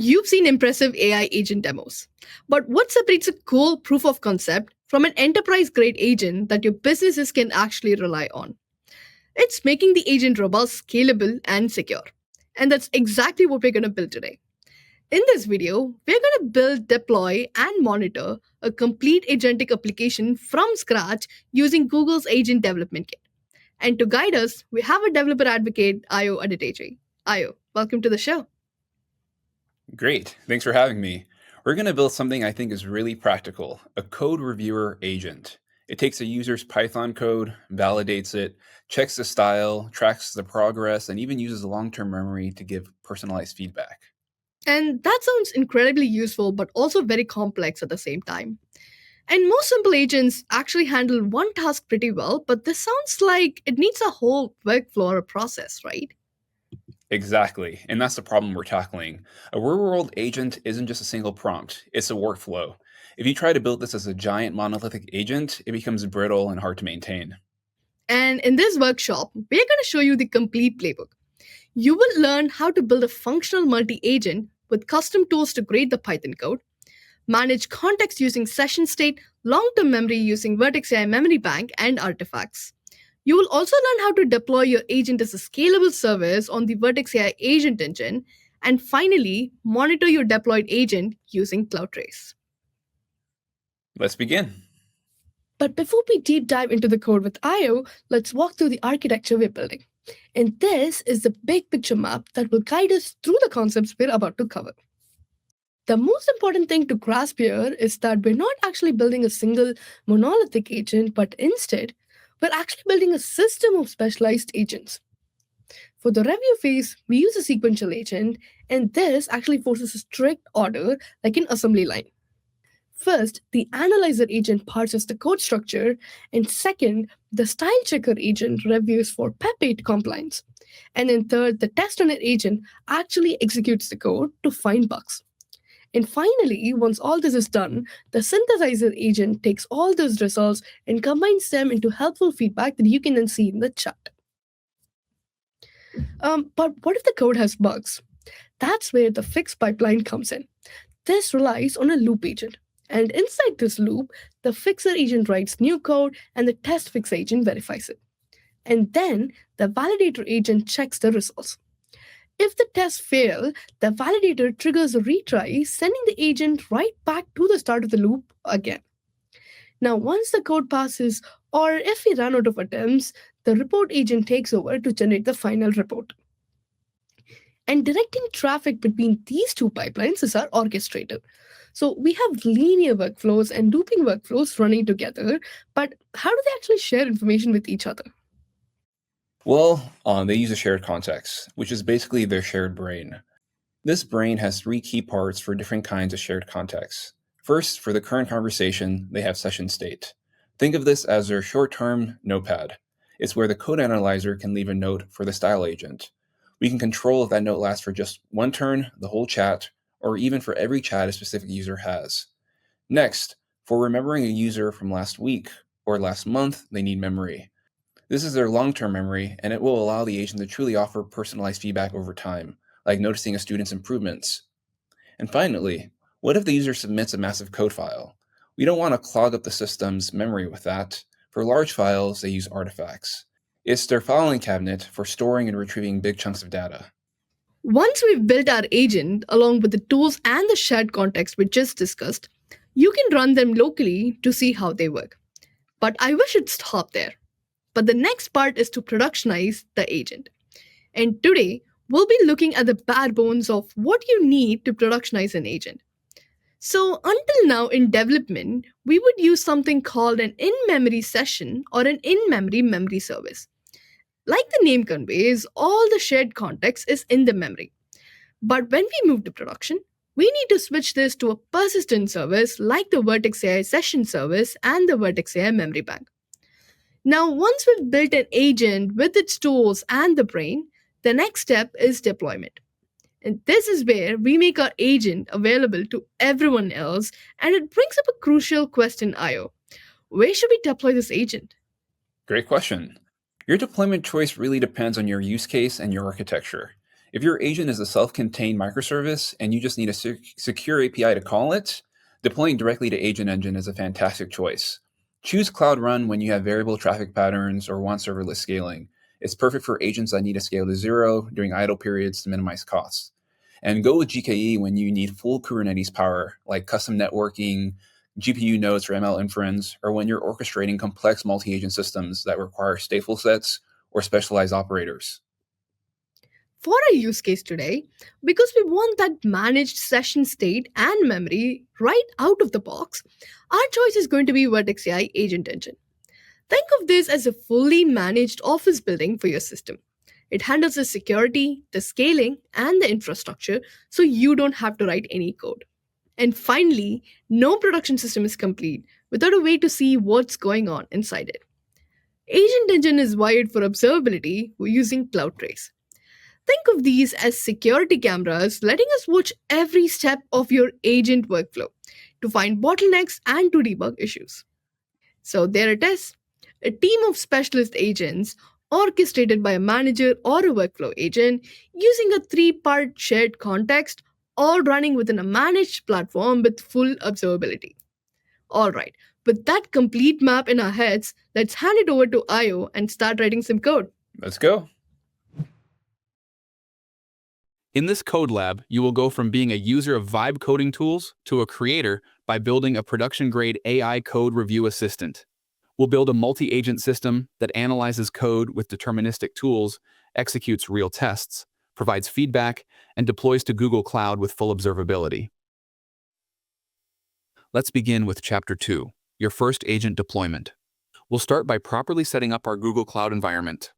You've seen impressive AI agent demos. But what separates a cool proof of concept from an enterprise grade agent that your businesses can actually rely on? It's making the agent robust, scalable, and secure. And that's exactly what we're going to build today. In this video, we're going to build, deploy, and monitor a complete agentic application from scratch using Google's Agent Development Kit. And to guide us, we have a developer advocate, Ayo Adeteji. Ayo, welcome to the show. Great, thanks for having me. We're going to build something I think is really practical, a code reviewer agent. It takes a user's Python code, validates it, checks the style, tracks the progress, and even uses long-term memory to give personalized feedback. And that sounds incredibly useful, but also very complex at the same time. And most simple agents actually handle one task pretty well, but this sounds like it needs a whole workflow or a process, right? Exactly, and that's the problem we're tackling. A real-world agent isn't just a single prompt, it's a workflow. If you try to build this as a giant monolithic agent, it becomes brittle and hard to maintain. And in this workshop, we're going to show you the complete playbook. You will learn how to build a functional multi-agent with custom tools to grade the Python code, manage context using session state, long-term memory using Vertex AI Memory Bank, and artifacts. You will also learn how to deploy your agent as a scalable service on the Vertex AI Agent Engine, and finally, monitor your deployed agent using CloudTrace. Let's begin. But before we deep dive into the code with Ayo, let's walk through the architecture we're building. And this is the big picture map that will guide us through the concepts we're about to cover. The most important thing to grasp here is that we're not actually building a single monolithic agent, but instead, we're actually building a system of specialized agents. For the review phase, we use a sequential agent, and this actually forces a strict order like an assembly line. First, the analyzer agent parses the code structure, and second, the style checker agent reviews for PEP8 compliance. And then third, the test runner agent actually executes the code to find bugs. And finally, once all this is done, the synthesizer agent takes all those results and combines them into helpful feedback that you can then see in the chat. But what if the code has bugs? That's where the fix pipeline comes in. This relies on a loop agent. And inside this loop, the fixer agent writes new code and the test fix agent verifies it. And then the validator agent checks the results. If the tests fail, the validator triggers a retry, sending the agent right back to the start of the loop again. Now, once the code passes, or if we run out of attempts, the report agent takes over to generate the final report. And directing traffic between these two pipelines is our orchestrator. So we have linear workflows and looping workflows running together, but how do they actually share information with each other? Well, they use a shared context, which is basically their shared brain. This brain has three key parts for different kinds of shared contexts. First, for the current conversation, they have session state. Think of this as their short-term notepad. It's where the code analyzer can leave a note for the style agent. We can control if that note lasts for just one turn, the whole chat, or even for every chat a specific user has. Next, for remembering a user from last week or last month, they need memory. This is their long-term memory, and it will allow the agent to truly offer personalized feedback over time, like noticing a student's improvements. And finally, what if the user submits a massive code file? We don't want to clog up the system's memory with that. For large files, they use artifacts. It's their filing cabinet for storing and retrieving big chunks of data. Once we've built our agent, along with the tools and the shared context we just discussed, you can run them locally to see how they work. But I wish it'd stop there. But the next part is to productionize the agent. And today, we'll be looking at the bare bones of what you need to productionize an agent. So until now in development, we would use something called an in-memory session or an in-memory memory service. Like the name conveys, all the shared context is in the memory. But when we move to production, we need to switch this to a persistent service like the Vertex AI Session Service and the Vertex AI Memory Bank. Now, once we've built an agent with its tools and the brain, the next step is deployment. And this is where we make our agent available to everyone else, and it brings up a crucial question, Ayo. Where should we deploy this agent? Great question. Your deployment choice really depends on your use case and your architecture. If your agent is a self-contained microservice and you just need a secure API to call it, deploying directly to Agent Engine is a fantastic choice. Choose Cloud Run when you have variable traffic patterns or want serverless scaling. It's perfect for agents that need to scale to zero during idle periods to minimize costs. And go with GKE when you need full Kubernetes power, like custom networking, GPU nodes for ML inference, or when you're orchestrating complex multi-agent systems that require stateful sets or specialized operators. For our use case today, because we want that managed session state and memory right out of the box, our choice is going to be Vertex AI Agent Engine. Think of this as a fully managed office building for your system. It handles the security, the scaling, and the infrastructure so you don't have to write any code. And finally, no production system is complete without a way to see what's going on inside it. Agent Engine is wired for observability using CloudTrace. Think of these as security cameras letting us watch every step of your agent workflow to find bottlenecks and to debug issues. So there it is, a team of specialist agents orchestrated by a manager or a workflow agent using a three-part shared context, all running within a managed platform with full observability. Alright, with that complete map in our heads, let's hand it over to Ayo and start writing some code. Let's go. In this code lab, you will go from being a user of Vibe coding tools to a creator by building a production-grade AI code review assistant. We'll build a multi-agent system that analyzes code with deterministic tools, executes real tests, provides feedback, and deploys to Google Cloud with full observability. Let's begin with Chapter 2, your first agent deployment. We'll start by properly setting up our Google Cloud environment.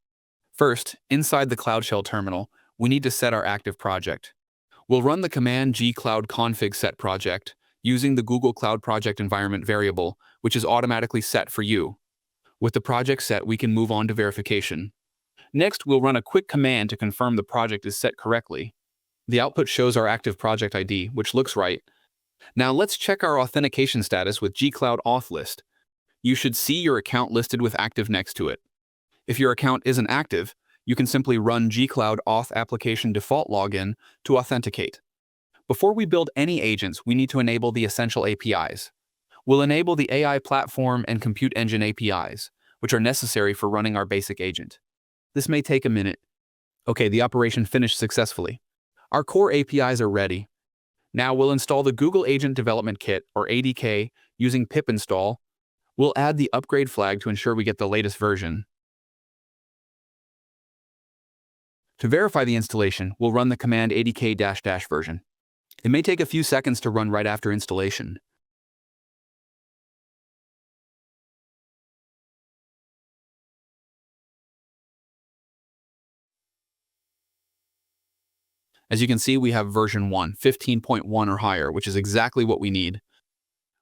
First, inside the Cloud Shell terminal, we need to set our active project. We'll run the command gcloud config set project using the Google Cloud Project Environment variable, which is automatically set for you. With the project set, we can move on to verification. Next, we'll run a quick command to confirm the project is set correctly. The output shows our active project ID, which looks right. Now let's check our authentication status with gcloud auth list. You should see your account listed with active next to it. If your account isn't active, you can simply run gcloud auth application default login to authenticate. Before we build any agents, we need to enable the essential APIs. We'll enable the AI platform and compute engine APIs, which are necessary for running our basic agent. This may take a minute. Okay, the operation finished successfully. Our core APIs are ready. Now we'll install the Google Agent Development Kit, or ADK, using pip install. We'll add the upgrade flag to ensure we get the latest version. To verify the installation, we'll run the command adk version. It may take a few seconds to run right after installation. As you can see, we have version 1, 15.1 or higher, which is exactly what we need.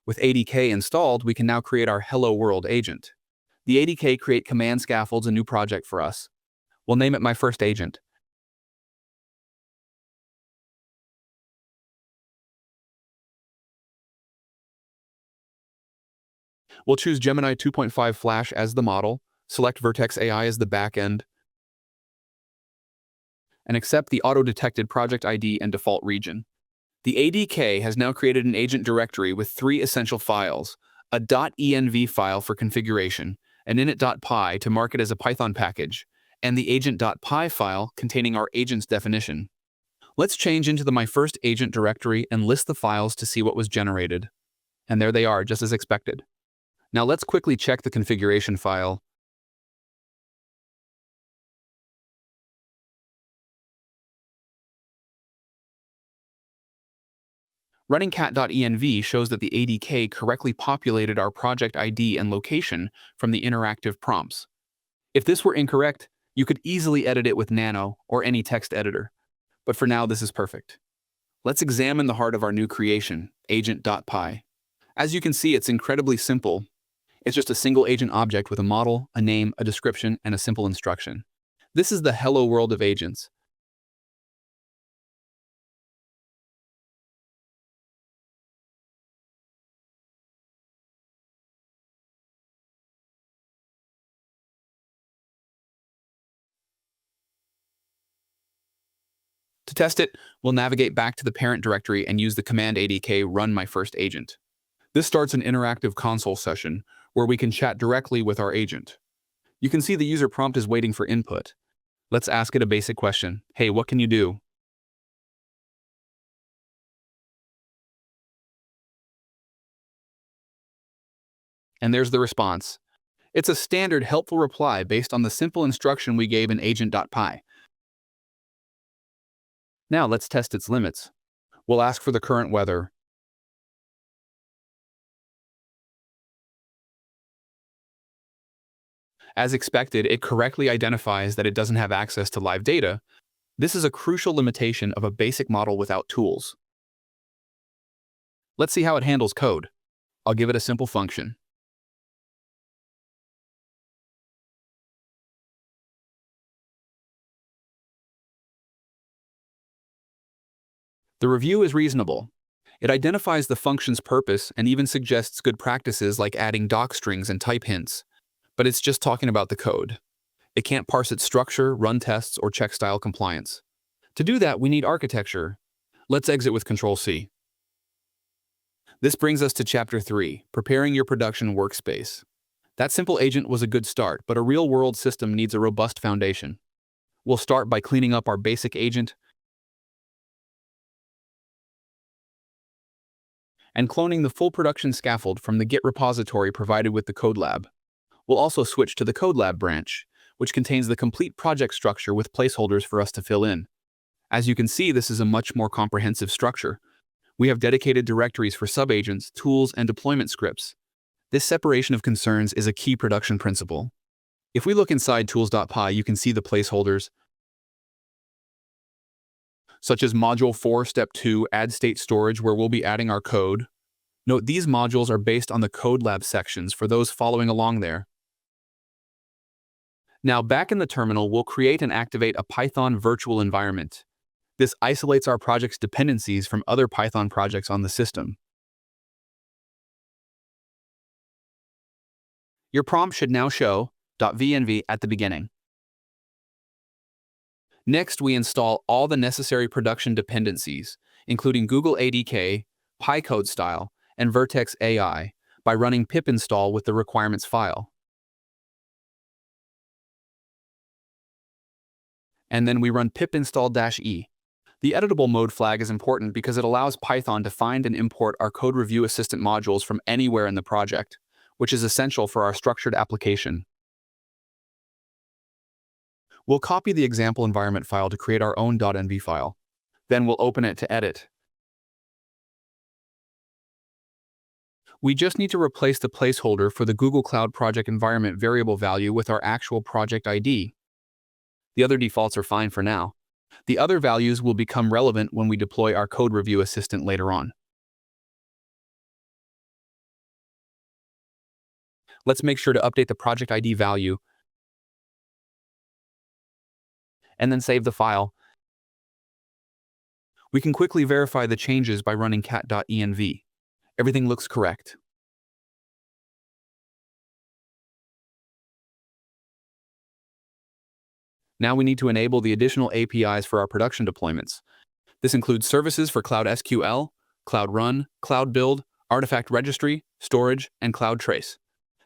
With ADK installed, we can now create our Hello World agent. The ADK create command scaffolds a new project for us. We'll name it My First Agent. We'll choose Gemini 2.5 Flash as the model, select Vertex AI as the backend, and accept the auto-detected project ID and default region. The ADK has now created an agent directory with 3 essential files, a .env file for configuration, an init.py to mark it as a Python package, and the agent.py file containing our agent's definition. Let's change into the My First Agent directory and list the files to see what was generated. And there they are, just as expected. Now let's quickly check the configuration file. Running cat.env shows that the ADK correctly populated our project ID and location from the interactive prompts. If this were incorrect, you could easily edit it with Nano or any text editor. But for now, this is perfect. Let's examine the heart of our new creation, agent.py. As you can see, it's incredibly simple. It's just a single agent object with a model, a name, a description, and a simple instruction. This is the hello world of agents. To test it, we'll navigate back to the parent directory and use the command ADK run my first agent. This starts an interactive console session where we can chat directly with our agent. You can see the user prompt is waiting for input. Let's ask it a basic question. Hey, what can you do? And there's the response. It's a standard helpful reply based on the simple instruction we gave in agent.py. Now let's test its limits. We'll ask for the current weather. As expected, it correctly identifies that it doesn't have access to live data. This is a crucial limitation of a basic model without tools. Let's see how it handles code. I'll give it a simple function. The review is reasonable. It identifies the function's purpose and even suggests good practices like adding doc strings and type hints. But it's just talking about the code. It can't parse its structure, run tests, or check style compliance. To do that, we need architecture. Let's exit with Control-C. This brings us to Chapter 3, Preparing Your Production Workspace. That simple agent was a good start, but a real-world system needs a robust foundation. We'll start by cleaning up our basic agent and cloning the full production scaffold from the Git repository provided with the code lab. We'll also switch to the code lab branch, which contains the complete project structure with placeholders for us to fill in. As you can see, this is a much more comprehensive structure. We have dedicated directories for subagents, tools, and deployment scripts. This separation of concerns is a key production principle. If we look inside tools.py, you can see the placeholders, such as Module 4, Step 2, Add State Storage, where we'll be adding our code. Note these modules are based on the code lab sections for those following along there. Now back in the terminal, we'll create and activate a Python virtual environment. This isolates our project's dependencies from other Python projects on the system. Your prompt should now show .venv at the beginning. Next, we install all the necessary production dependencies, including Google ADK, PyCode style, and Vertex AI, by running pip install with the requirements file. And then we run pip install-e. The editable mode flag is important because it allows Python to find and import our code review assistant modules from anywhere in the project, which is essential for our structured application. We'll copy the example environment file to create our own .env file. Then we'll open it to edit. We just need to replace the placeholder for the Google Cloud Project environment variable value with our actual project ID. The other defaults are fine for now. The other values will become relevant when we deploy our code review assistant later on. Let's make sure to update the project ID value and then save the file. We can quickly verify the changes by running cat.env. Everything looks correct. Now we need to enable the additional APIs for our production deployments. This includes services for Cloud SQL, Cloud Run, Cloud Build, Artifact Registry, Storage, and Cloud Trace.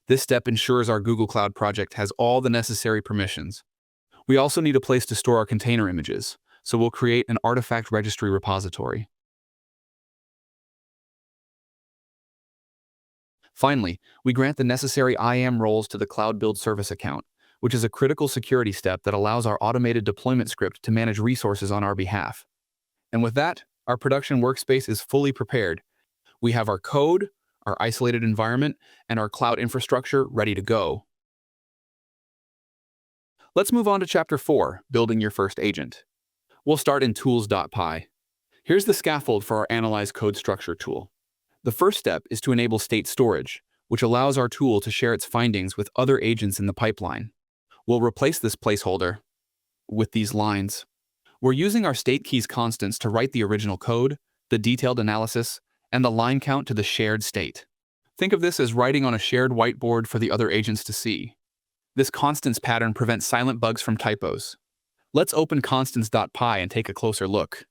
This step ensures our Google Cloud project has all the necessary permissions. We also need a place to store our container images, so we'll create an Artifact Registry repository. Finally, we grant the necessary IAM roles to the Cloud Build Service account, which is a critical security step that allows our automated deployment script to manage resources on our behalf. And with that, our production workspace is fully prepared. We have our code, our isolated environment, and our cloud infrastructure ready to go. Let's move on to Chapter 4, Building Your First Agent. We'll start in tools.py. Here's the scaffold for our Analyze Code Structure tool. The first step is to enable state storage, which allows our tool to share its findings with other agents in the pipeline. We'll replace this placeholder with these lines. We're using our state keys constants to write the original code, the detailed analysis, and the line count to the shared state. Think of this as writing on a shared whiteboard for the other agents to see. This constants pattern prevents silent bugs from typos. Let's open constants.py and take a closer look.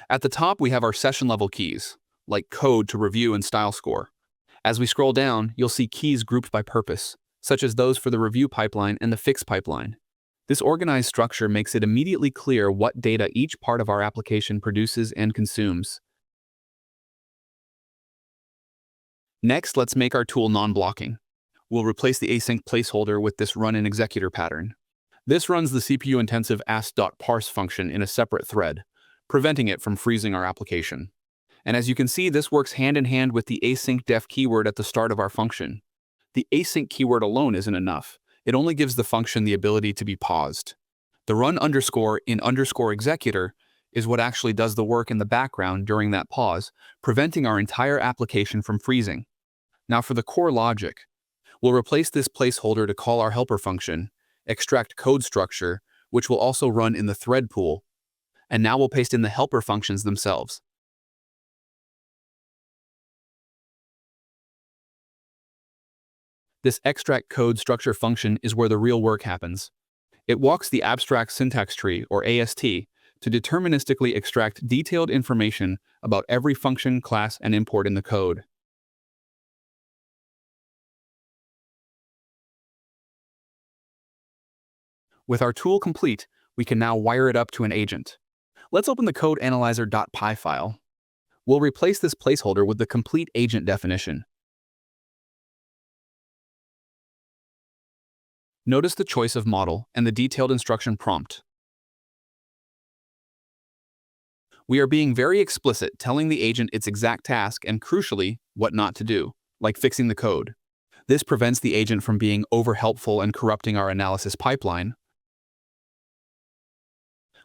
At the top, we have our session-level keys, like code to review and style score. As we scroll down, you'll see keys grouped by purpose, such as those for the review pipeline and the fix pipeline. This organized structure makes it immediately clear what data each part of our application produces and consumes. Next, let's make our tool non-blocking. We'll replace the async placeholder with this run-in-executor pattern. This runs the CPU-intensive ask.parse function in a separate thread, preventing it from freezing our application. And as you can see, this works hand-in-hand with the async def keyword at the start of our function. The async keyword alone isn't enough. It only gives the function the ability to be paused. The run_in_executor is what actually does the work in the background during that pause, preventing our entire application from freezing. Now for the core logic, we'll replace this placeholder to call our helper function, extract code structure, which will also run in the thread pool, and now we'll paste in the helper functions themselves. This extract code structure function is where the real work happens. It walks the abstract syntax tree, or AST, to deterministically extract detailed information about every function, class, and import in the code. With our tool complete, we can now wire it up to an agent. Let's open the code analyzer.py file. We'll replace this placeholder with the complete agent definition. Notice the choice of model and the detailed instruction prompt. We are being very explicit, telling the agent its exact task and, crucially, what not to do, like fixing the code. This prevents the agent from being over-helpful and corrupting our analysis pipeline.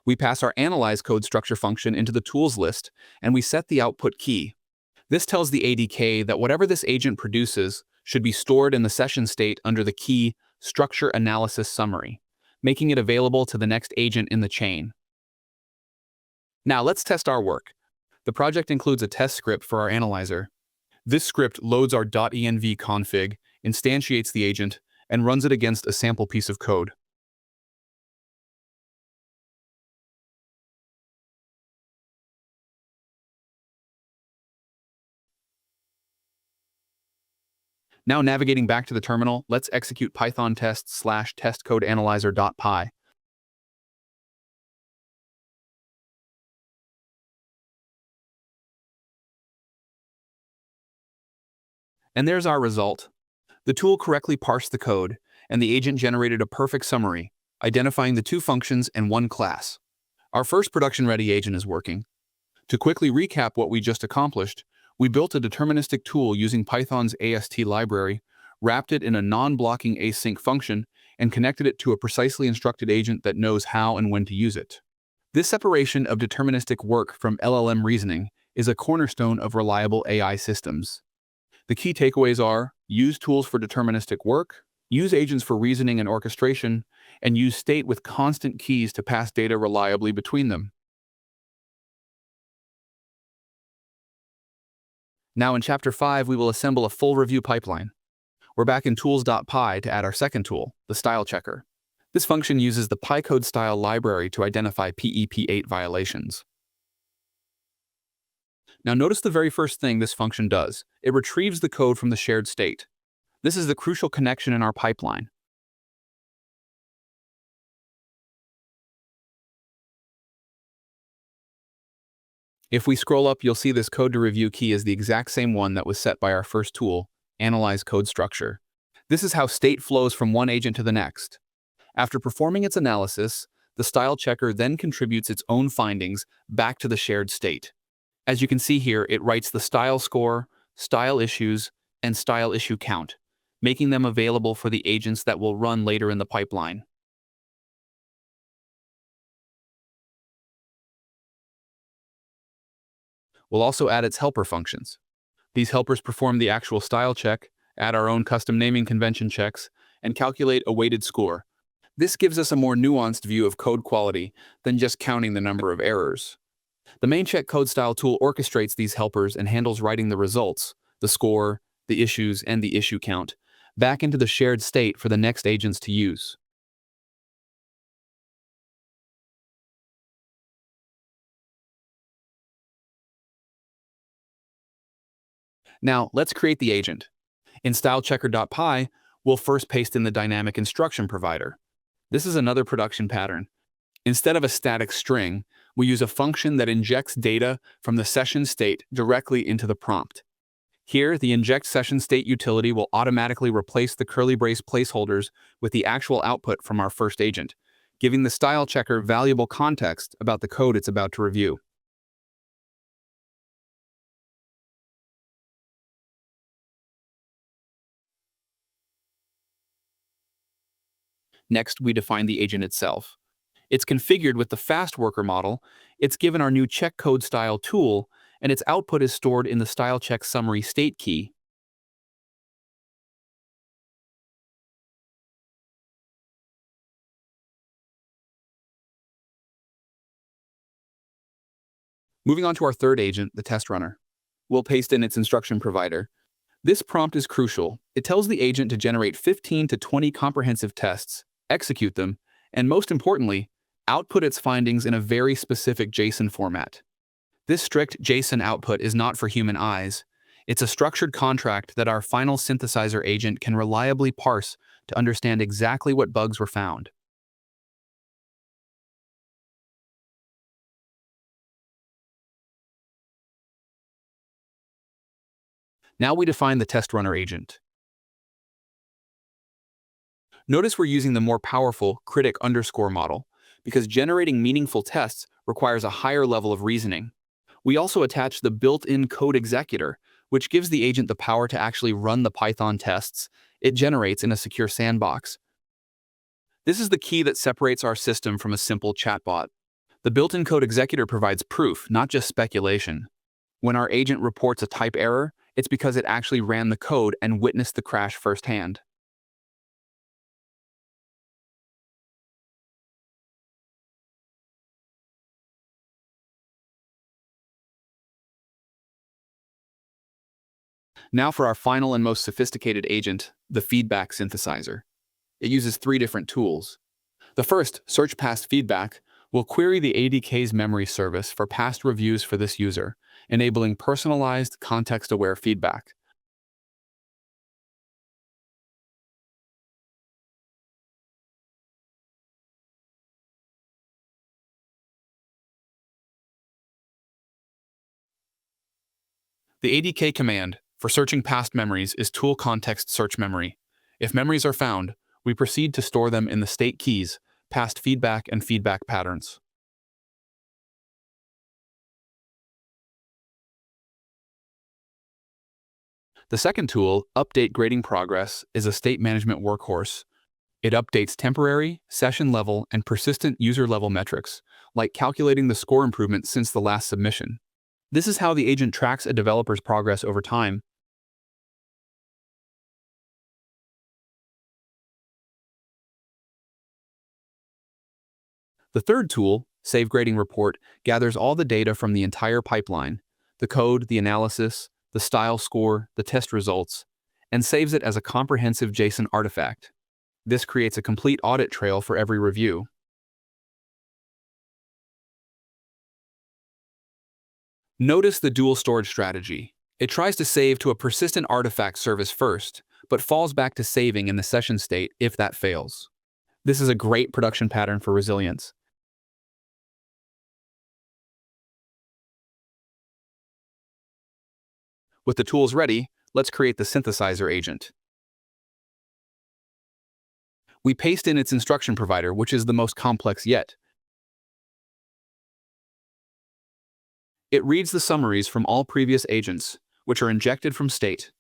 We pass our analyze code structure function into the tools list, and we set the output key. This tells the ADK that whatever this agent produces should be stored in the session state under the key structure analysis summary, making it available to the next agent in the chain. Now let's test our work. The project includes a test script for our analyzer. This script loads our .env config, instantiates the agent, and runs it against a sample piece of code. Now navigating back to the terminal, let's execute python test/testcodeanalyzer.py. And there's our result. The tool correctly parsed the code, and the agent generated a perfect summary, identifying the two functions and one class. Our first production-ready agent is working. To quickly recap what we just accomplished, we built a deterministic tool using Python's AST library, wrapped it in a non-blocking async function, and connected it to a precisely instructed agent that knows how and when to use it. This separation of deterministic work from LLM reasoning is a cornerstone of reliable AI systems. The key takeaways are: use tools for deterministic work, use agents for reasoning and orchestration, and use state with constant keys to pass data reliably between them. Now in Chapter 5, we will assemble a full review pipeline. We're back in tools.py to add our second tool, the style checker. This function uses the PyCode style library to identify PEP8 violations. Now notice the very first thing this function does. It retrieves the code from the shared state. This is the crucial connection in our pipeline. If we scroll up, you'll see this code to review key is the exact same one that was set by our first tool, analyze code structure. This is how state flows from one agent to the next. After performing its analysis, the style checker then contributes its own findings back to the shared state. As you can see here, it writes the style score, style issues, and style issue count, making them available for the agents that will run later in the pipeline. We'll also add its helper functions. These helpers perform the actual style check, add our own custom naming convention checks, and calculate a weighted score. This gives us a more nuanced view of code quality than just counting the number of errors. The main check code style tool orchestrates these helpers and handles writing the results, the score, the issues, and the issue count back into the shared state for the next agents to use. Now, let's create the agent. In stylechecker.py, we'll first paste in the dynamic instruction provider. This is another production pattern. Instead of a static string, we use a function that injects data from the session state directly into the prompt. Here, the inject session state utility will automatically replace the curly brace placeholders with the actual output from our first agent, giving the style checker valuable context about the code it's about to review. Next, we define the agent itself. It's configured with the fast worker model, it's given our new check code style tool, and its output is stored in the style check summary state key. Moving on to our third agent, the test runner. We'll paste in its instruction provider. This prompt is crucial. It tells the agent to generate 15 to 20 comprehensive tests, execute them, and most importantly, output its findings in a very specific JSON format. This strict JSON output is not for human eyes. It's a structured contract that our final synthesizer agent can reliably parse to understand exactly what bugs were found. Now we define the test runner agent. Notice we're using the more powerful critic underscore model because generating meaningful tests requires a higher level of reasoning. We also attach the built-in code executor, which gives the agent the power to actually run the Python tests it generates in a secure sandbox. This is the key that separates our system from a simple chatbot. The built-in code executor provides proof, not just speculation. When our agent reports a type error, it's because it actually ran the code and witnessed the crash firsthand. Now for our final and most sophisticated agent, the feedback synthesizer. It uses 3 different tools. The first, search past feedback, will query the ADK's memory service for past reviews for this user, enabling personalized, context-aware feedback. The ADK command for searching past memories is tool context search memory. If memories are found, we proceed to store them in the state keys, past feedback and feedback patterns. The second tool, update grading progress, is a state management workhorse. It updates temporary, session level, and persistent user level metrics, like calculating the score improvement since the last submission. This is how the agent tracks a developer's progress over time. The third tool, Save Grading Report, gathers all the data from the entire pipeline, the code, the analysis, the style score, the test results, and saves it as a comprehensive JSON artifact. This creates a complete audit trail for every review. Notice the dual storage strategy. It tries to save to a persistent artifact service first, but falls back to saving in the session state if that fails. This is a great production pattern for resilience. With the tools ready, let's create the synthesizer agent. We paste in its instruction provider, which is the most complex yet. It reads the summaries from all previous agents, which are injected from state.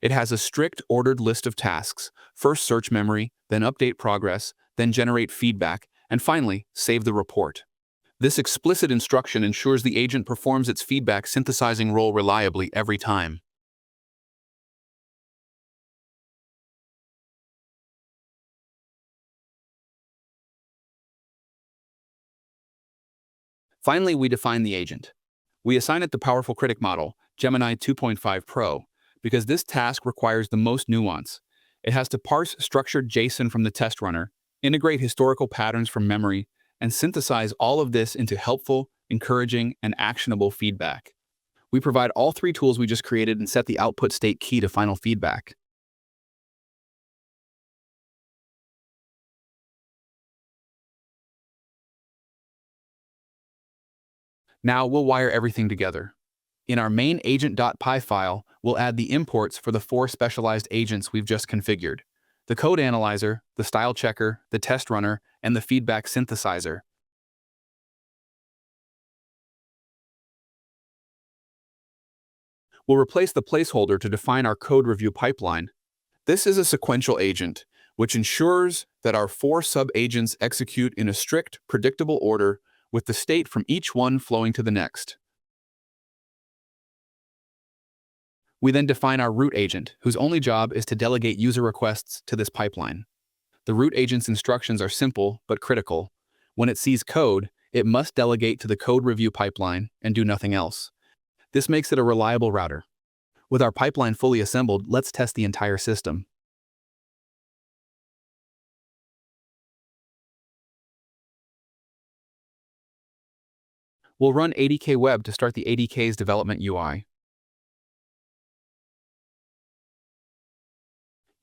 It has a strict ordered list of tasks, first search memory, then update progress, then generate feedback, and finally, save the report. This explicit instruction ensures the agent performs its feedback synthesizing role reliably every time. Finally, we define the agent. We assign it the powerful critic model, Gemini 2.5 Pro, because this task requires the most nuance. It has to parse structured JSON from the test runner, integrate historical patterns from memory, and synthesize all of this into helpful, encouraging, and actionable feedback. We provide all three tools we just created and set the output state key to final feedback. Now we'll wire everything together. In our main agent.py file, we'll add the imports for the 4 specialized agents we've just configured: the code analyzer, the style checker, the test runner, and the feedback synthesizer. We'll replace the placeholder to define our code review pipeline. This is a sequential agent, which ensures that our 4 sub-agents execute in a strict, predictable order, with the state from each one flowing to the next. We then define our root agent, whose only job is to delegate user requests to this pipeline. The root agent's instructions are simple but critical. When it sees code, it must delegate to the code review pipeline and do nothing else. This makes it a reliable router. With our pipeline fully assembled, let's test the entire system. We'll run ADK Web to start the ADK's development UI.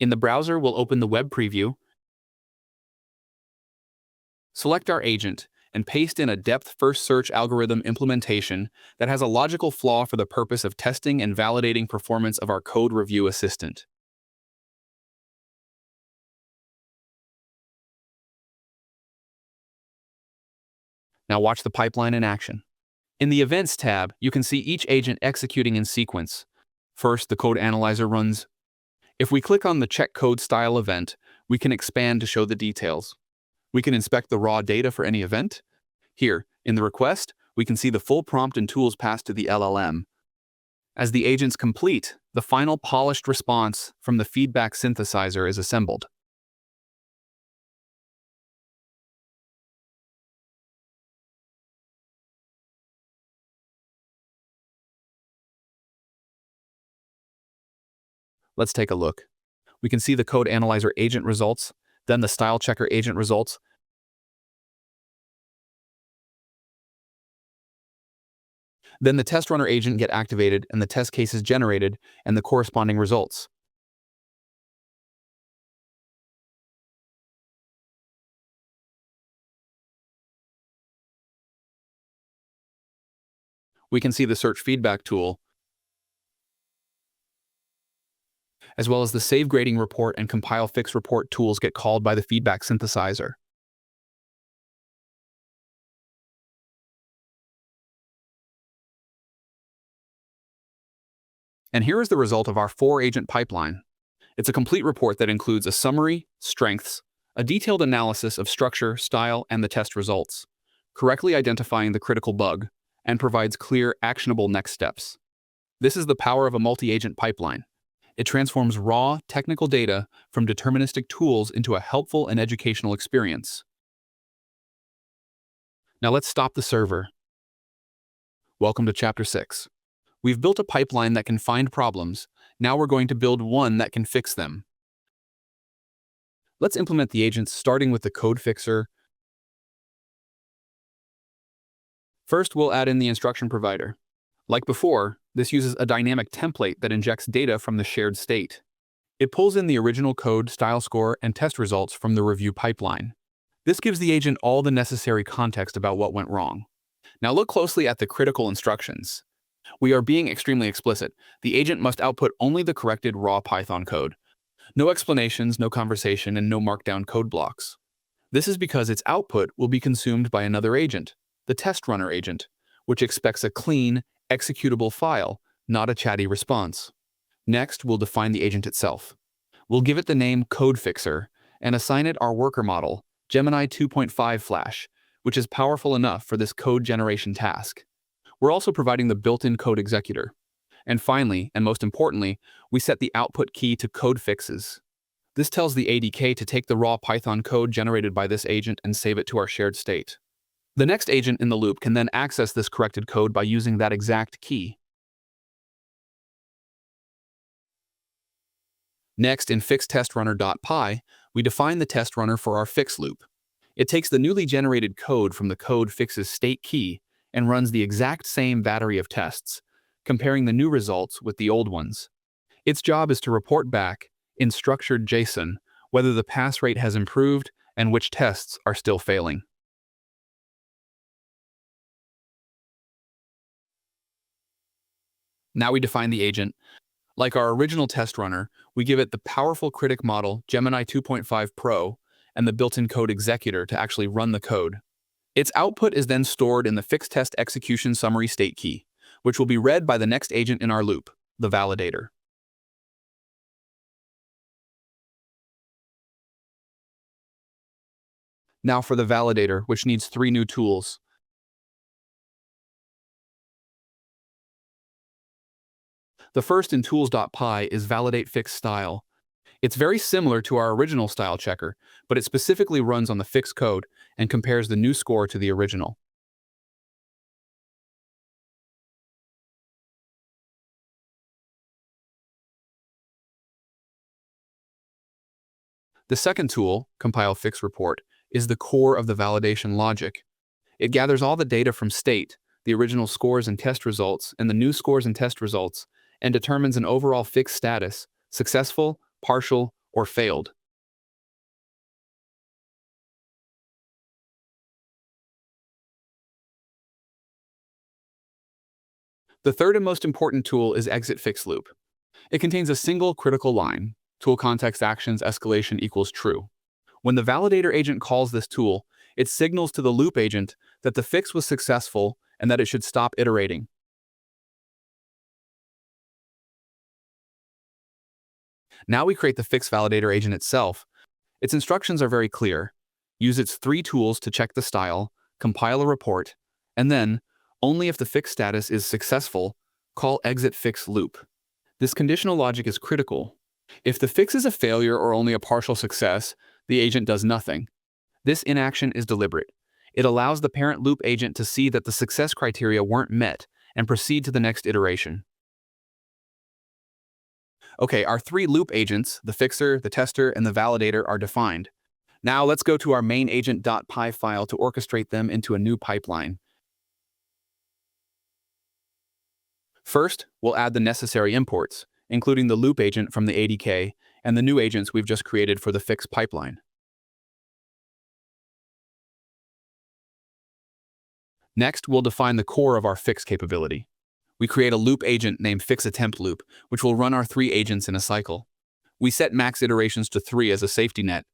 In the browser, we'll open the web preview, select our agent, and paste in a depth-first search algorithm implementation that has a logical flaw for the purpose of testing and validating performance of our code review assistant. Now watch the pipeline in action. In the Events tab, you can see each agent executing in sequence. First, the code analyzer runs. If we click on the Check Code Style event, we can expand to show the details. We can inspect the raw data for any event. Here, in the request, we can see the full prompt and tools passed to the LLM. As the agents complete, the final polished response from the feedback synthesizer is assembled. Let's take a look. We can see the code analyzer agent results, then the style checker agent results. Then the test runner agent get activated and the test cases generated and the corresponding results. We can see the search feedback tool, as well as the save grading report and compile fix report tools get called by the feedback synthesizer. And here is the result of our 4-agent pipeline. It's a complete report that includes a summary, strengths, a detailed analysis of structure, style, and the test results, correctly identifying the critical bug, and provides clear, actionable next steps. This is the power of a multi-agent pipeline. It transforms raw, technical data from deterministic tools into a helpful and educational experience. Now let's stop the server. Welcome to Chapter 6. We've built a pipeline that can find problems. Now we're going to build one that can fix them. Let's implement the agents starting with the code fixer. First, we'll add in the instruction provider. Like before, this uses a dynamic template that injects data from the shared state. It pulls in the original code, style score, and test results from the review pipeline. This gives the agent all the necessary context about what went wrong. Now look closely at the critical instructions. We are being extremely explicit. The agent must output only the corrected raw Python code. No explanations, no conversation, and no markdown code blocks. This is because its output will be consumed by another agent, the test runner agent, which expects a clean, executable file, not a chatty response. Next, we'll define the agent itself. We'll give it the name Code Fixer and assign it our worker model, Gemini 2.5 Flash, which is powerful enough for this code generation task. We're also providing the built-in code executor. And finally, and most importantly, we set the output key to code fixes. This tells the ADK to take the raw Python code generated by this agent and save it to our shared state. The next agent in the loop can then access this corrected code by using that exact key. Next, in fixTestRunner.py, we define the test runner for our fix loop. It takes the newly generated code from the code fix's state key and runs the exact same battery of tests, comparing the new results with the old ones. Its job is to report back, in structured JSON, whether the pass rate has improved and which tests are still failing. Now we define the agent. Like our original test runner, we give it the powerful critic model Gemini 2.5 Pro and the built-in code executor to actually run the code. Its output is then stored in the fixed test execution summary state key, which will be read by the next agent in our loop, the validator. Now for the validator, which needs 3 new tools. The first in tools.py is validate fix style. It's very similar to our original style checker, but it specifically runs on the fixed code and compares the new score to the original. The second tool, compile fix report, is the core of the validation logic. It gathers all the data from state, the original scores and test results, and the new scores and test results, and determines an overall fix status, successful, partial, or failed. The third and most important tool is exit fix loop. It contains a single critical line, tool context actions escalation equals true. When the validator agent calls this tool, it signals to the loop agent that the fix was successful and that it should stop iterating. Now we create the fix validator agent itself. Its instructions are very clear. Use its 3 tools to check the style, compile a report, and then, only if the fix status is successful, call exit fix loop. This conditional logic is critical. If the fix is a failure or only a partial success, the agent does nothing. This inaction is deliberate. It allows the parent loop agent to see that the success criteria weren't met and proceed to the next iteration. Okay, our 3 loop agents, the fixer, the tester, and the validator, are defined. Now let's go to our main agent.py file to orchestrate them into a new pipeline. First, we'll add the necessary imports, including the loop agent from the ADK and the new agents we've just created for the fix pipeline. Next, we'll define the core of our fix capability. We create a loop agent named fixAttemptLoop, which will run our 3 agents in a cycle. We set max iterations to 3 as a safety net.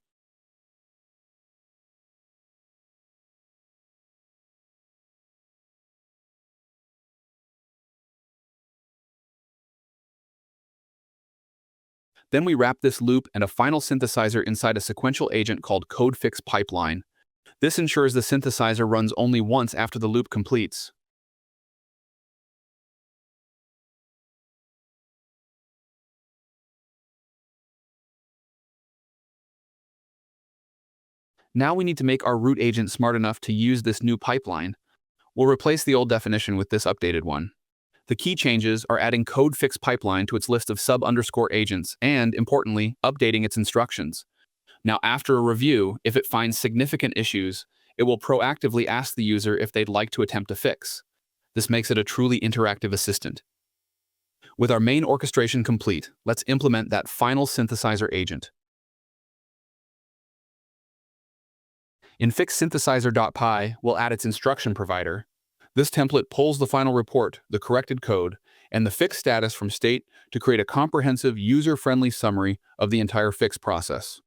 Then we wrap this loop and a final synthesizer inside a sequential agent called CodeFixPipeline. This ensures the synthesizer runs only once after the loop completes. Now we need to make our root agent smart enough to use this new pipeline. We'll replace the old definition with this updated one. The key changes are adding CodeFixPipeline to its list of sub-agents and, importantly, updating its instructions. Now, after a review, if it finds significant issues, it will proactively ask the user if they'd like to attempt a fix. This makes it a truly interactive assistant. With our main orchestration complete, let's implement that final synthesizer agent. In fixSynthesizer.py, we'll add its instruction provider. This template pulls the final report, the corrected code, and the fix status from state to create a comprehensive, user-friendly summary of the entire fix process.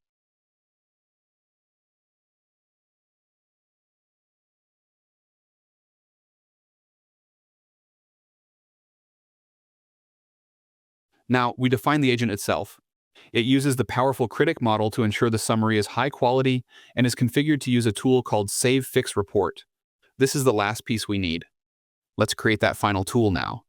Now, we define the agent itself. It uses the powerful critic model to ensure the summary is high quality and is configured to use a tool called Save Fix Report. This is the last piece we need. Let's create that final tool now.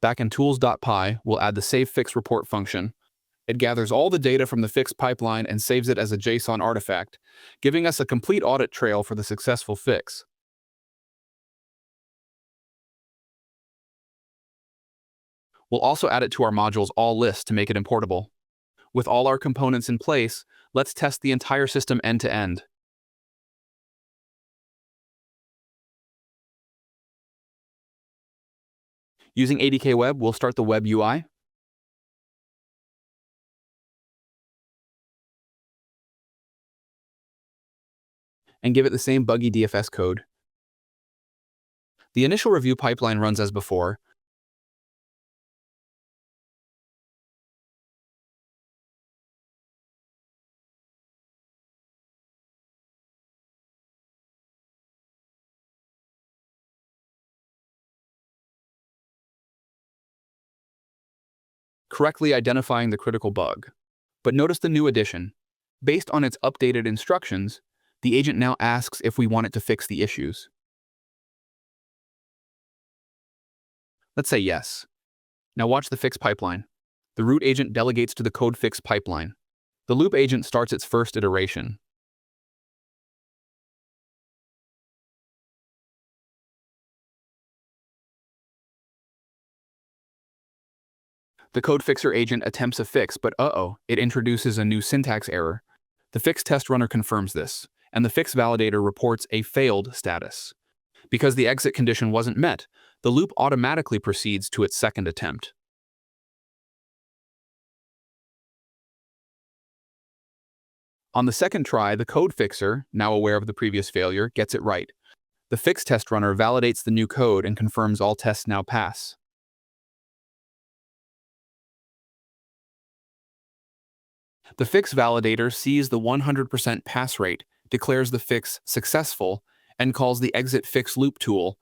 Back in tools.py, we'll add the Save Fix Report function. It gathers all the data from the fix pipeline and saves it as a JSON artifact, giving us a complete audit trail for the successful fix. We'll also add it to our modules all list to make it importable. With all our components in place, let's test the entire system end to end. Using ADK Web, we'll start the web UI. And give it the same buggy DFS code. The initial review pipeline runs as before. Correctly identifying the critical bug. But notice the new addition. Based on its updated instructions, the agent now asks if we want it to fix the issues. Let's say yes. Now watch the fix pipeline. The root agent delegates to the code fix pipeline. The loop agent starts its first iteration. The code fixer agent attempts a fix, but it introduces a new syntax error. The fix test runner confirms this, and the fix validator reports a failed status. Because the exit condition wasn't met, the loop automatically proceeds to its second attempt. On the second try, the code fixer, now aware of the previous failure, gets it right. The fix test runner validates the new code and confirms all tests now pass. The fix validator sees the 100% pass rate, declares the fix successful, and calls the exit fix loop tool.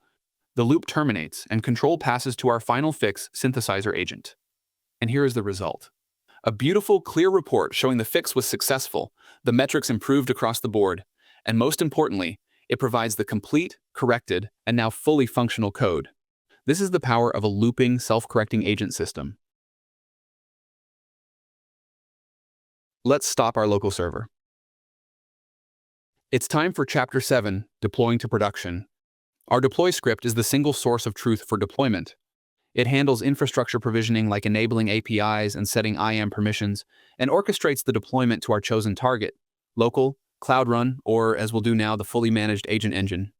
The loop terminates, and control passes to our final fix synthesizer agent. And here is the result. A beautiful, clear report showing the fix was successful, the metrics improved across the board, and most importantly, it provides the complete, corrected, and now fully functional code. This is the power of a looping, self-correcting agent system. Let's stop our local server. It's time for Chapter 7, Deploying to Production. Our deploy script is the single source of truth for deployment. It handles infrastructure provisioning like enabling APIs and setting IAM permissions, and orchestrates the deployment to our chosen target, local, Cloud Run, or as we'll do now, the fully managed Agent Engine.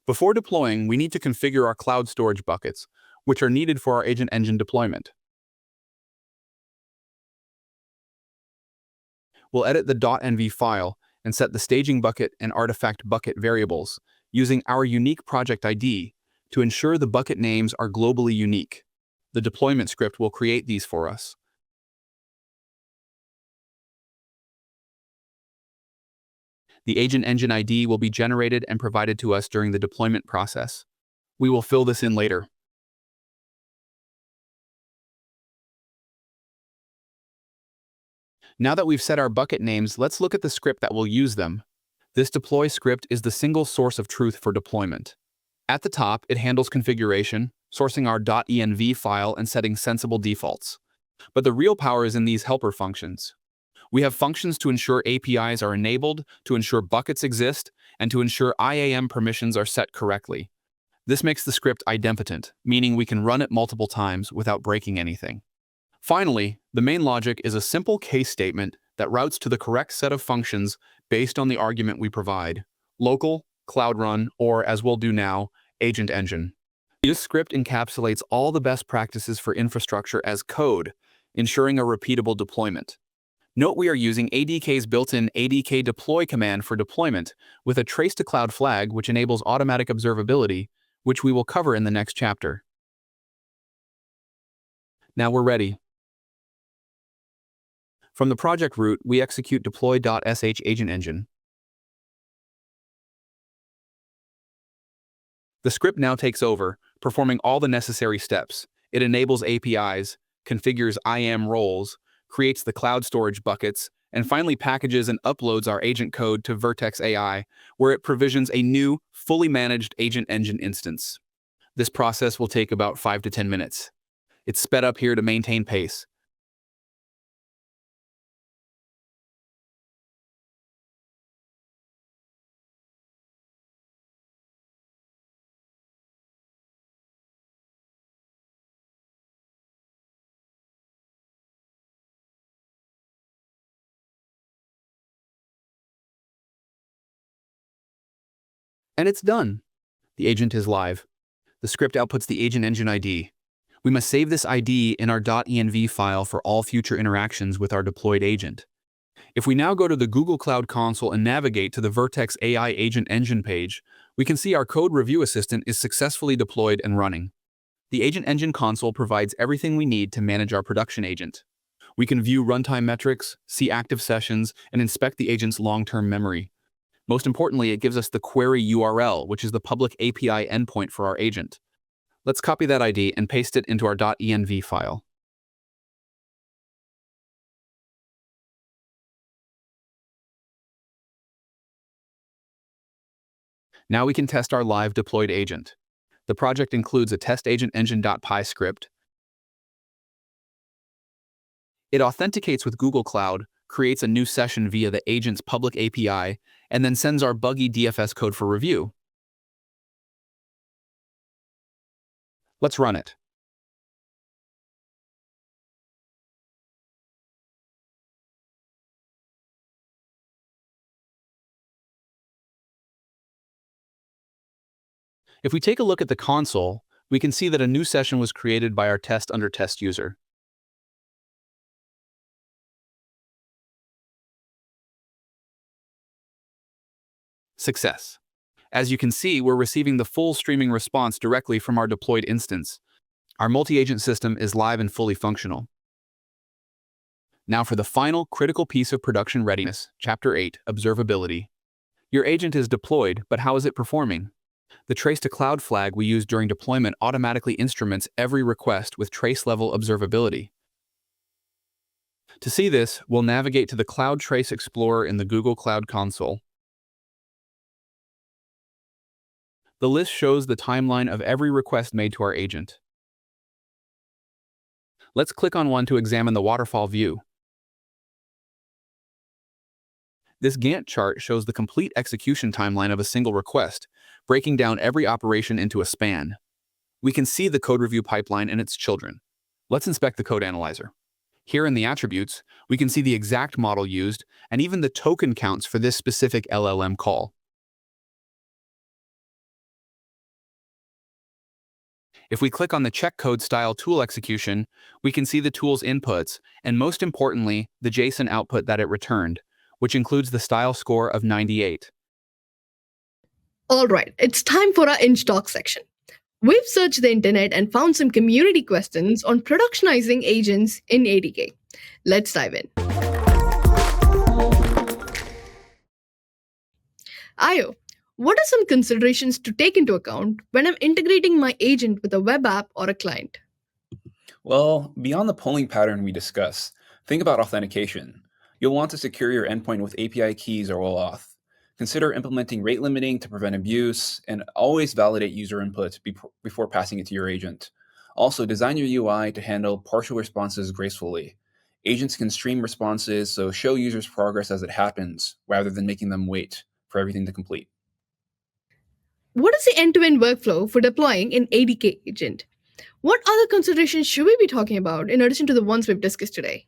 Before deploying, we need to configure our cloud storage buckets, which are needed for our Agent Engine deployment. We'll edit the .env file and set the staging bucket and artifact bucket variables using our unique project ID to ensure the bucket names are globally unique. The deployment script will create these for us. The Agent Engine ID will be generated and provided to us during the deployment process. We will fill this in later. Now that we've set our bucket names, let's look at the script that will use them. This deploy script is the single source of truth for deployment. At the top, it handles configuration, sourcing our .env file and setting sensible defaults. But the real power is in these helper functions. We have functions to ensure APIs are enabled, to ensure buckets exist, and to ensure IAM permissions are set correctly. This makes the script idempotent, meaning we can run it multiple times without breaking anything. Finally, the main logic is a simple case statement that routes to the correct set of functions based on the argument we provide: local, Cloud Run, or as we'll do now, Agent Engine. This script encapsulates all the best practices for infrastructure as code, ensuring a repeatable deployment. Note we are using ADK's built-in ADK deploy command for deployment with a trace to cloud flag which enables automatic observability, which we will cover in the next chapter. Now we're ready. From the project root, we execute deploy.sh agent engine. The script now takes over, performing all the necessary steps. It enables APIs, configures IAM roles, creates the cloud storage buckets, and finally packages and uploads our agent code to Vertex AI, where it provisions a new, fully managed Agent Engine instance. This process will take about 5 to 10 minutes. It's sped up here to maintain pace. And it's done. The agent is live. The script outputs the agent engine ID. We must save this ID in our .env file for all future interactions with our deployed agent. If we now go to the Google Cloud Console and navigate to the Vertex AI Agent Engine page, we can see our code review assistant is successfully deployed and running. The Agent Engine console provides everything we need to manage our production agent. We can view runtime metrics, see active sessions, and inspect the agent's long-term memory. Most importantly, it gives us the query URL, which is the public API endpoint for our agent. Let's copy that ID and paste it into our .env file. Now we can test our live deployed agent. The project includes a test agent engine.py script. It authenticates with Google Cloud, creates a new session via the agent's public API, and then sends our buggy DFS code for review. Let's run it. If we take a look at the console, we can see that a new session was created by our test under test user. Success. As you can see, we're receiving the full streaming response directly from our deployed instance. Our multi-agent system is live and fully functional. Now for the final critical piece of production readiness, Chapter 8, Observability. Your agent is deployed, but how is it performing? The trace to cloud flag we use during deployment automatically instruments every request with trace-level observability. To see this, we'll navigate to the Cloud Trace Explorer in the Google Cloud Console. The list shows the timeline of every request made to our agent. Let's click on one to examine the waterfall view. This Gantt chart shows the complete execution timeline of a single request, breaking down every operation into a span. We can see the code review pipeline and its children. Let's inspect the code analyzer. Here in the attributes, we can see the exact model used and even the token counts for this specific LLM call. If we click on the check code style tool execution, we can see the tool's inputs and, most importantly, the JSON output that it returned, which includes the style score of 98. All right, it's time for our Eng Talk section. We've searched the internet and found some community questions on productionizing agents in ADK. Let's dive in. Ayo, what are some considerations to take into account when I'm integrating my agent with a web app or a client? Well, beyond the polling pattern we discussed, think about authentication. You'll want to secure your endpoint with API keys or OAuth. Consider implementing rate limiting to prevent abuse, and always validate user input before passing it to your agent. Also, design your UI to handle partial responses gracefully. Agents can stream responses, so show users progress as it happens, rather than making them wait for everything to complete. What is the end-to-end workflow for deploying an ADK agent? What other considerations should we be talking about in addition to the ones we've discussed today?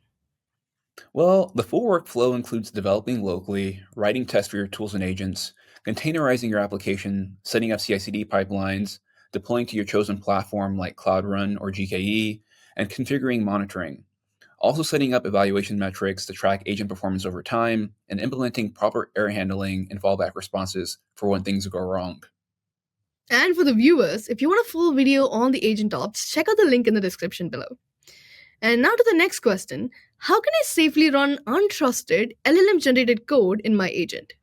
Well, the full workflow includes developing locally, writing tests for your tools and agents, containerizing your application, setting up CI/CD pipelines, deploying to your chosen platform like Cloud Run or GKE, and configuring monitoring. Also setting up evaluation metrics to track agent performance over time, and implementing proper error handling and fallback responses for when things go wrong. And for the viewers, if you want a full video on the agent ops, check out the link in the description below. And now to the next question. How can I safely run untrusted LLM-generated code in my agent?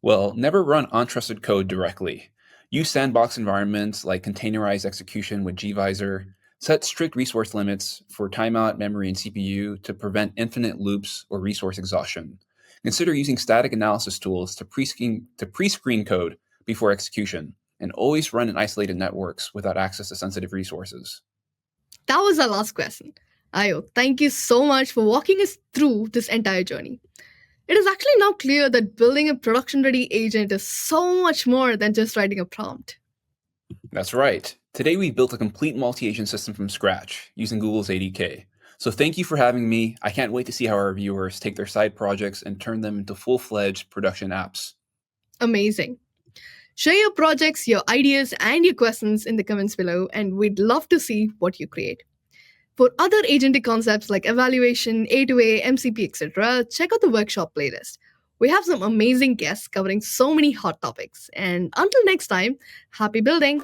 Well, never run untrusted code directly. Use sandbox environments like containerized execution with gvisor. Set strict resource limits for timeout, memory, and CPU to prevent infinite loops or resource exhaustion. Consider using static analysis tools to pre-screen code before execution, and always run in isolated networks without access to sensitive resources. That was our last question. Ayo, thank you so much for walking us through this entire journey. It is actually now clear that building a production-ready agent is so much more than just writing a prompt. That's right. Today we built a complete multi-agent system from scratch using Google's ADK. So thank you for having me. I can't wait to see how our viewers take their side projects and turn them into full-fledged production apps. Amazing. Share your projects, your ideas, and your questions in the comments below, and we'd love to see what you create. For other agentic concepts like evaluation, A2A, MCP, etc., check out the workshop playlist. We have some amazing guests covering so many hot topics. And until next time, happy building!